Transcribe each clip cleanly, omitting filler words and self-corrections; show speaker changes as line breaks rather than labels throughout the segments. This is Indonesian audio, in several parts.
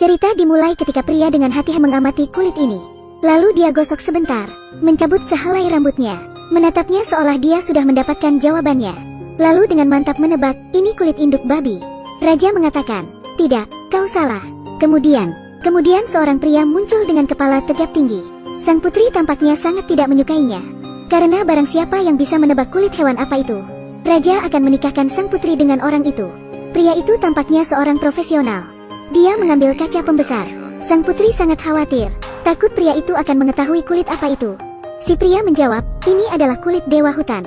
Cerita dimulai ketika pria dengan hati mengamati kulit ini. Lalu dia gosok sebentar, mencabut sehelai rambutnya, menatapnya seolah dia sudah mendapatkan jawabannya. Lalu dengan mantap menebak, ini kulit induk babi. Raja mengatakan, tidak, kau salah. Kemudian seorang pria muncul dengan kepala tegap tinggi. Sang putri tampaknya sangat tidak menyukainya. Karena barang siapa yang bisa menebak kulit hewan apa itu, raja akan menikahkan sang putri dengan orang itu. Pria itu tampaknya seorang profesional. Dia mengambil kaca pembesar. Sang putri sangat khawatir, takut pria itu akan mengetahui kulit apa itu. Si pria menjawab, ini adalah kulit dewa hutan.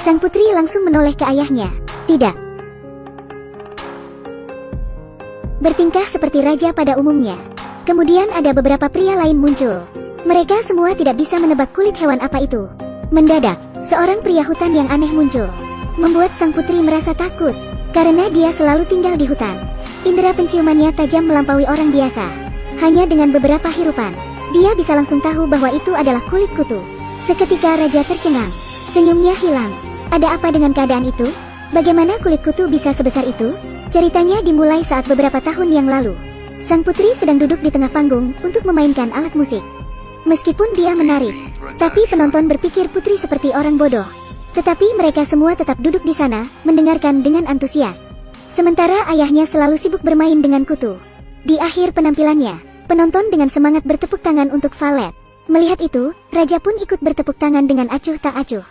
Sang putri langsung menoleh ke ayahnya. Tidak. Bertingkah seperti raja pada umumnya. Kemudian ada beberapa pria lain muncul. Mereka semua tidak bisa menebak kulit hewan apa itu. Mendadak, seorang pria hutan yang aneh muncul, membuat sang putri merasa takut, karena dia selalu tinggal di hutan. Indera penciumannya tajam melampaui orang biasa. Hanya dengan beberapa hirupan, dia bisa langsung tahu bahwa itu adalah kulit kutu. Seketika raja tercengang, senyumnya hilang. Ada apa dengan keadaan itu? Bagaimana kulit kutu bisa sebesar itu? Ceritanya dimulai saat beberapa tahun yang lalu. Sang putri sedang duduk di tengah panggung untuk memainkan alat musik. Meskipun dia menarik, tapi penonton berpikir putri seperti orang bodoh. Tetapi mereka semua tetap duduk di sana, mendengarkan dengan antusias. Sementara ayahnya selalu sibuk bermain dengan kutu. Di akhir penampilannya, penonton dengan semangat bertepuk tangan untuk Valet. Melihat itu, raja pun ikut bertepuk tangan dengan acuh tak acuh.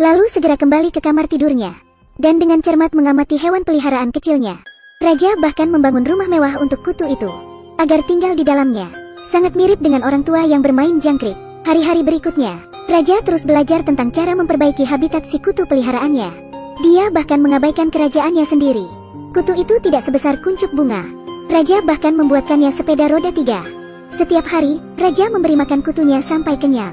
Lalu segera kembali ke kamar tidurnya. Dan dengan cermat mengamati hewan peliharaan kecilnya. Raja bahkan membangun rumah mewah untuk kutu itu, agar tinggal di dalamnya. Sangat mirip dengan orang tua yang bermain jangkrik. Hari-hari berikutnya, raja terus belajar tentang cara memperbaiki habitat si kutu peliharaannya. Dia bahkan mengabaikan kerajaannya sendiri. Kutu itu tidak sebesar kuncup bunga. Raja bahkan membuatkannya sepeda roda 3. Setiap hari, raja memberi makan kutunya sampai kenyang.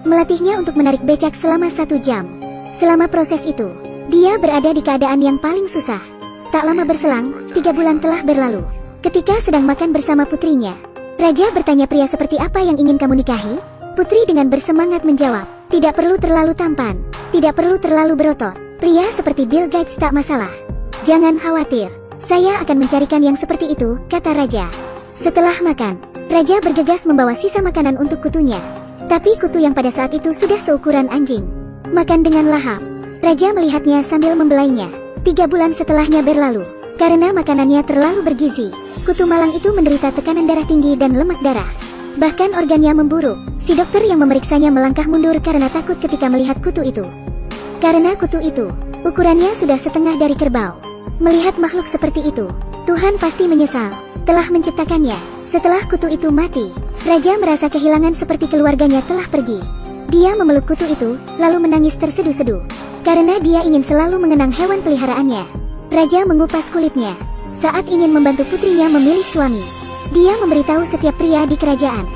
Melatihnya untuk menarik becak selama 1 jam. Selama proses itu, dia berada di keadaan yang paling susah. Tak lama berselang, 3 bulan telah berlalu. Ketika sedang makan bersama putrinya, raja bertanya, pria seperti apa yang ingin kamu nikahi? Putri dengan bersemangat menjawab, tidak perlu terlalu tampan, tidak perlu terlalu berotot. Pria seperti Bill Gates tak masalah. Jangan khawatir, saya akan mencarikan yang seperti itu, kata raja. Setelah makan, raja bergegas membawa sisa makanan untuk kutunya. Tapi kutu yang pada saat itu sudah seukuran anjing. Makan dengan lahap. Raja melihatnya sambil membelainya. 3 bulan setelahnya berlalu. Karena makanannya terlalu bergizi, kutu malang itu menderita tekanan darah tinggi dan lemak darah. Bahkan organnya memburuk. Si dokter yang memeriksanya melangkah mundur karena takut ketika melihat kutu itu. Karena kutu itu, ukurannya sudah setengah dari kerbau. Melihat makhluk seperti itu, Tuhan pasti menyesal telah menciptakannya. Setelah kutu itu mati, raja merasa kehilangan seperti keluarganya telah pergi. Dia memeluk kutu itu, lalu menangis terseduh-seduh. Karena dia ingin selalu mengenang hewan peliharaannya. Raja mengupas kulitnya saat ingin membantu putrinya memilih suami. Dia memberitahu setiap pria di kerajaan,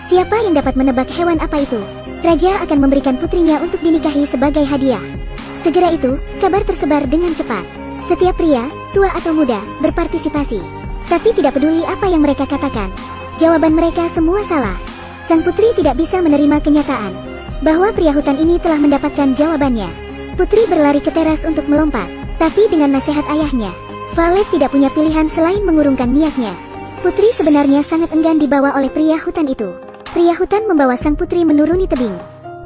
siapa yang dapat menebak hewan apa itu, raja akan memberikan putrinya untuk dinikahi sebagai hadiah. Segera itu, kabar tersebar dengan cepat. Setiap pria, tua atau muda, berpartisipasi. Tapi tidak peduli apa yang mereka katakan, jawaban mereka semua salah. Sang putri tidak bisa menerima kenyataan bahwa pria hutan ini telah mendapatkan jawabannya. Putri berlari ke teras untuk melompat, tapi dengan nasihat ayahnya, Valet tidak punya pilihan selain mengurungkan niatnya. Putri sebenarnya sangat enggan dibawa oleh pria hutan itu. Pria hutan membawa sang putri menuruni tebing.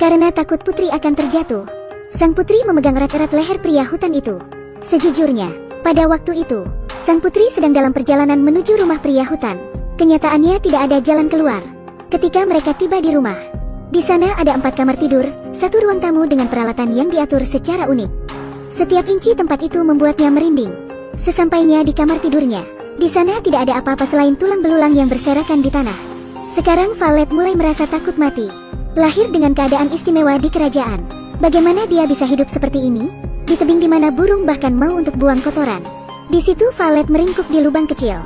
Karena takut putri akan terjatuh, sang putri memegang erat-erat leher pria hutan itu. Sejujurnya, pada waktu itu, sang putri sedang dalam perjalanan menuju rumah pria hutan. Kenyataannya tidak ada jalan keluar. Ketika mereka tiba di rumah, di sana ada 4 kamar tidur, 1 ruang tamu dengan peralatan yang diatur secara unik. Setiap inci tempat itu membuatnya merinding. Sesampainya di kamar tidurnya, di sana tidak ada apa-apa selain tulang belulang yang berserakan di tanah. Sekarang Valet mulai merasa takut mati. Lahir dengan keadaan istimewa di kerajaan, bagaimana dia bisa hidup seperti ini? Di tebing di mana burung bahkan mau untuk buang kotoran. Di situ Valet meringkuk di lubang kecil,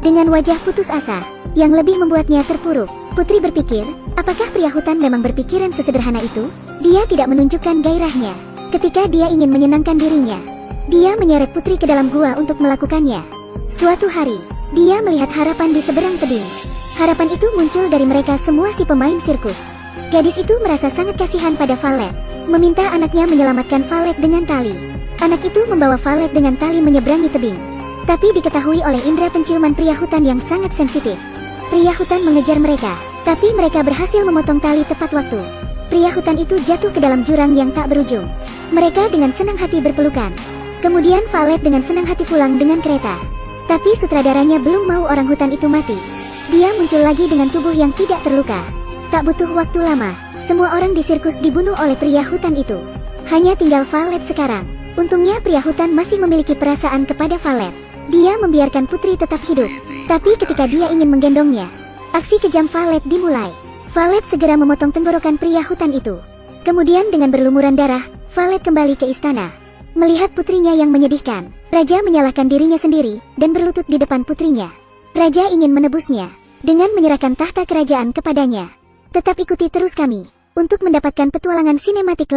dengan wajah putus asa, yang lebih membuatnya terpuruk. Putri berpikir, apakah pria hutan memang berpikiran sesederhana itu? Dia tidak menunjukkan gairahnya. Ketika dia ingin menyenangkan dirinya, dia menyeret putri ke dalam gua untuk melakukannya. Suatu hari, dia melihat harapan di seberang tebing. Harapan itu muncul dari mereka semua si pemain sirkus. Gadis itu merasa sangat kasihan pada Valet, meminta anaknya menyelamatkan Valet dengan tali. Anak itu membawa Valet dengan tali menyeberangi tebing. Tapi diketahui oleh indera penciuman pria hutan yang sangat sensitif, Pria hutan mengejar mereka, tapi mereka berhasil memotong tali tepat waktu. Pria hutan itu jatuh ke dalam jurang yang tak berujung. Mereka dengan senang hati berpelukan. Kemudian Valet dengan senang hati pulang dengan kereta. Tapi sutradaranya belum mau orang hutan itu mati. Dia muncul lagi dengan tubuh yang tidak terluka. Tak butuh waktu lama, semua orang di sirkus dibunuh oleh pria hutan itu. Hanya tinggal Valet sekarang. Untungnya pria hutan masih memiliki perasaan kepada Valet. Dia membiarkan putri tetap hidup. Tapi ketika dia ingin menggendongnya, aksi kejam Valet dimulai. Valet segera memotong tenggorokan pria hutan itu. Kemudian dengan berlumuran darah, Valet kembali ke istana. Melihat putrinya yang menyedihkan, Raja menyalahkan dirinya sendiri dan berlutut di depan putrinya. Raja ingin menebusnya dengan menyerahkan tahta kerajaan kepadanya. Tetap ikuti terus kami untuk mendapatkan petualangan sinematik lain.